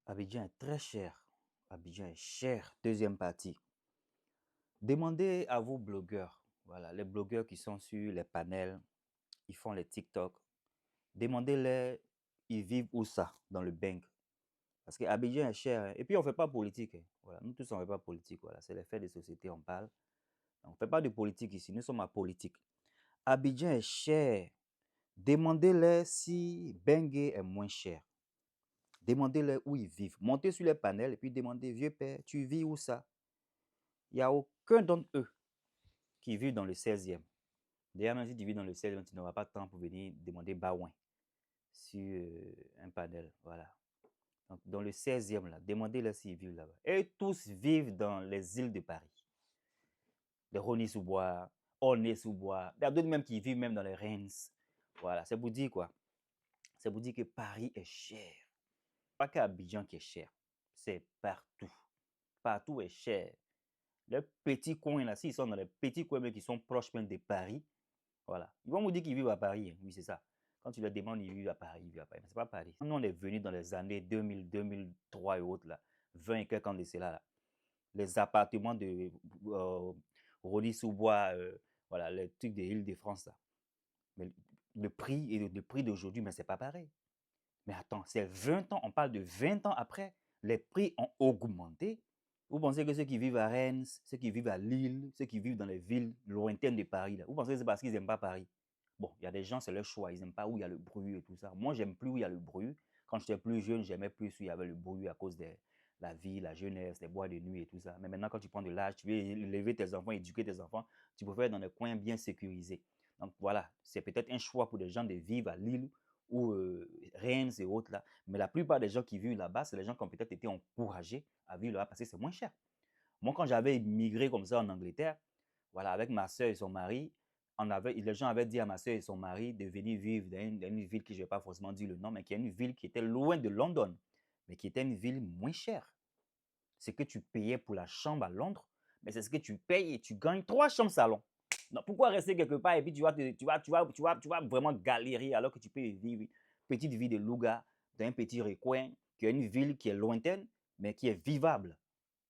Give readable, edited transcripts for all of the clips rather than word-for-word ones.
Abidjan est très cher. Abidjan est cher. Deuxième partie. Demandez à vos blogueurs, voilà, les blogueurs qui sont sur les panels, ils font les TikTok. Demandez-les, ils vivent où ça, dans le Beng. Parce que Abidjan est cher. Hein. Et puis, on ne fait pas politique. Hein. Voilà. Nous tous, on ne fait pas politique. Voilà. C'est les faits de société, on parle. On ne fait pas de politique ici. Nous sommes à politique. Abidjan est cher. Demandez-les si Bengue est moins cher. Demandez-leur où ils vivent. Montez sur les panels et puis demandez, vieux père, tu vis où ça? Il n'y a aucun d'entre eux qui vit dans le 16e. D'ailleurs, même si tu vis dans le 16e, tu n'auras pas de temps pour venir demander Baouin sur un panel. Voilà. Donc, dans le 16e, là, demandez-leur s'ils vivent là-bas. Et tous vivent dans les îles de Paris. Les Rony-sous-Bois, Aulnay-sous-Bois. Il y a d'autres même qui vivent même dans les Reims. Voilà. C'est pour dire quoi? C'est pour dire que Paris est cher. Pas qu'Abidjan qui est cher. C'est partout. Partout est cher. Les petits coins là, s'ils sont dans les petits coins mais qui sont proches même de Paris, voilà. Ils vont vous dire qu'ils vivent à Paris. Hein. Oui, c'est ça. Quand tu leur demandes, ils vivent à Paris, ils vivent à Paris. Mais c'est pas Paris. Nous, on est venus dans les années 2000, 2003 et autres, là, 20 et quelques ans de cela, là. Les appartements de Rony-sous-Bois, voilà, les trucs des Îles-de-France, là. Mais le prix et le prix d'aujourd'hui, mais c'est pas pareil. Mais attends, c'est 20 ans, on parle de 20 ans après, les prix ont augmenté. Vous pensez que ceux qui vivent à Rennes, ceux qui vivent à Lille, ceux qui vivent dans les villes lointaines de Paris, là, vous pensez que c'est parce qu'ils n'aiment pas Paris? Bon, il y a des gens, c'est leur choix, ils n'aiment pas où il y a le bruit et tout ça. Moi, j'aime plus où il y a le bruit. Quand j'étais plus jeune, j'aimais plus où il y avait le bruit à cause de la vie, la jeunesse, les bois de nuit et tout ça. Mais maintenant, quand tu prends de l'âge, tu veux élever tes enfants, éduquer tes enfants, tu préfères dans des coins bien sécurisés. Donc voilà, c'est peut-être un choix pour des gens de vivre à Lille ou Reims et autres là. Mais la plupart des gens qui vivent là-bas, c'est les gens qui ont peut-être été encouragés à vivre là-bas parce que c'est moins cher. Moi, quand j'avais migré comme ça en Angleterre, voilà, avec ma soeur et son mari, les gens avaient dit à ma soeur et son mari de venir vivre dans une ville que je ne vais pas forcément dire le nom, mais qui est une ville qui était loin de London, mais qui était une ville moins chère. Ce que tu payais pour la chambre à Londres, mais c'est ce que tu payes et tu gagnes 3 chambres salon. Donc, pourquoi rester quelque part et puis tu vas vraiment galérer alors que tu peux vivre une petite vie de Louga dans un petit recoin, qui est une ville qui est lointaine, mais qui est vivable.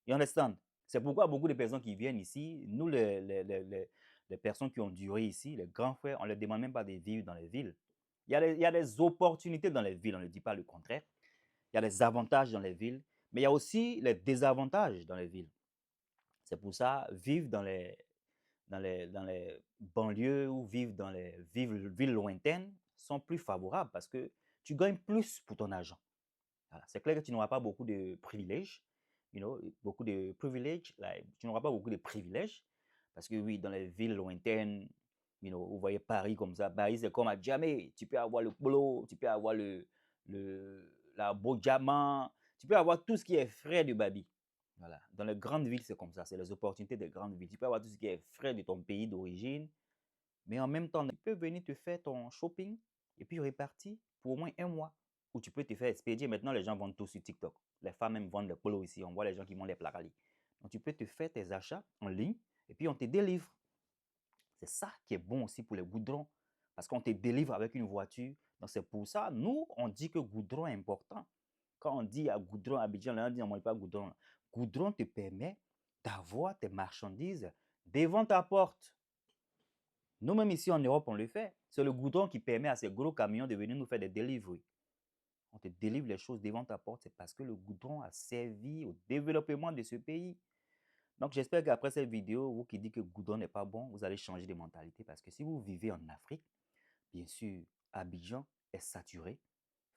You understand? C'est pourquoi beaucoup de personnes qui viennent ici, nous, les personnes qui ont duré ici, les grands frères, on ne leur demande même pas de vivre dans les villes. Il y a des opportunités dans les villes, on ne dit pas le contraire. Il y a des avantages dans les villes, mais il y a aussi les désavantages dans les villes. C'est pour ça, vivre dans les banlieues ou vivre dans les villes lointaines sont plus favorables parce que tu gagnes plus pour ton argent. Voilà. C'est clair que tu n'auras pas beaucoup de privilèges, beaucoup de privilèges, tu n'auras pas beaucoup de privilèges parce que oui, dans les villes lointaines, vous voyez Paris comme ça, Paris c'est comme à Djamé, tu peux avoir le polo, tu peux avoir la beau diamant, tu peux avoir tout ce qui est frais de Babi. Voilà. Dans les grandes villes, c'est comme ça, c'est les opportunités des grandes villes. Tu peux avoir tout ce qui est frais de ton pays d'origine, mais en même temps, tu peux venir te faire ton shopping et puis repartir pour au moins un mois. Ou tu peux te faire expédier. Maintenant, les gens vendent tout sur TikTok. Les femmes même vendent les polos ici. On voit les gens qui vendent les placards. Donc, tu peux te faire tes achats en ligne et puis on te délivre. C'est ça qui est bon aussi pour les goudrons. Parce qu'on te délivre avec une voiture. Donc, c'est pour ça, nous, on dit que goudron est important. Quand on dit à goudron, à Abidjan, on dit on ne pas goudron. Goudron te permet d'avoir tes marchandises devant ta porte. Nous-mêmes ici en Europe, on le fait. C'est le goudron qui permet à ces gros camions de venir nous faire des deliveries. On te délivre les choses devant ta porte, c'est parce que le goudron a servi au développement de ce pays. Donc, j'espère qu'après cette vidéo, vous qui dites que le goudron n'est pas bon, vous allez changer de mentalité parce que si vous vivez en Afrique, bien sûr, Abidjan est saturé.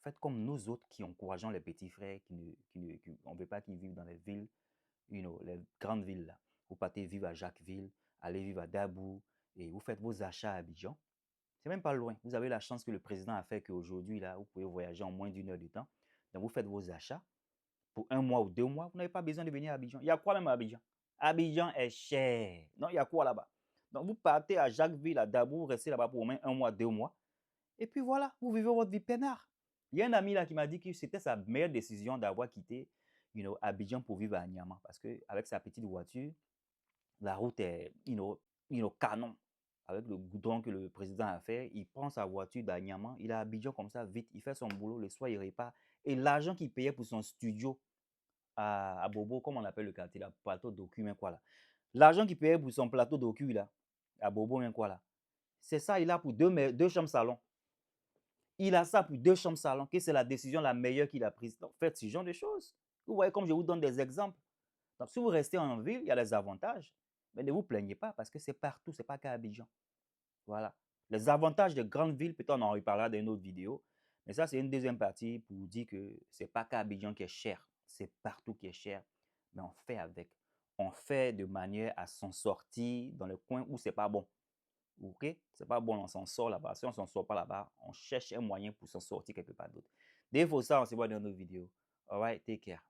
Faites comme nous autres qui encourageons les petits frères, on ne veut pas qu'ils vivent dans les villes, les grandes villes là. Vous partez vivre à Jacquesville, allez vivre à Dabou et vous faites vos achats à Abidjan. C'est même pas loin. Vous avez la chance que le président a fait qu'aujourd'hui, là, vous pouvez voyager en moins d'1 heure de temps. Donc, vous faites vos achats pour un mois ou 2 mois. Vous n'avez pas besoin de venir à Abidjan. Il y a quoi même à Abidjan? Abidjan est cher. Non, il y a quoi là-bas? Donc, vous partez à Jacquesville, à Dabou, vous restez là-bas pour au moins un mois, 2 mois. Et puis voilà, vous vivez votre vie peinard. Il y a un ami là qui m'a dit que c'était sa meilleure décision d'avoir quitté Abidjan pour vivre à Niamey. Parce qu'avec sa petite voiture, la route est canon. Avec le goudron que le président a fait, il prend sa voiture d'Anyama, il est à Abidjan comme ça, vite, il fait son boulot, le soir il repart Et l'argent qu'il payait pour son studio à Bobo, comment on appelle le quartier là, plateau docu, mais quoi là. L'argent qu'il payait pour son plateau docu là, à Bobo, mais quoi là. C'est ça, il a pour deux chambres salon. Il a ça pour deux chambres salon, que c'est la décision la meilleure qu'il a prise. Donc, faites ce genre de choses. Vous voyez, comme je vous donne des exemples. Donc, si vous restez en ville, il y a des avantages. Mais ne vous plaignez pas parce que c'est partout, ce n'est pas qu'à Abidjan. Voilà. Les avantages des grandes villes, peut-être on en reparlera dans une autre vidéo. Mais ça, c'est une deuxième partie pour vous dire que ce n'est pas qu'à Abidjan qui est cher. C'est partout qui est cher. Mais on fait avec. On fait de manière à s'en sortir dans le coin où ce n'est pas bon. OK? Ce n'est pas bon, on s'en sort là-bas. Si on ne s'en sort pas là-bas, on cherche un moyen pour s'en sortir quelque part d'autre. Dès ça, on se voit dans une autre vidéo. All right, take care.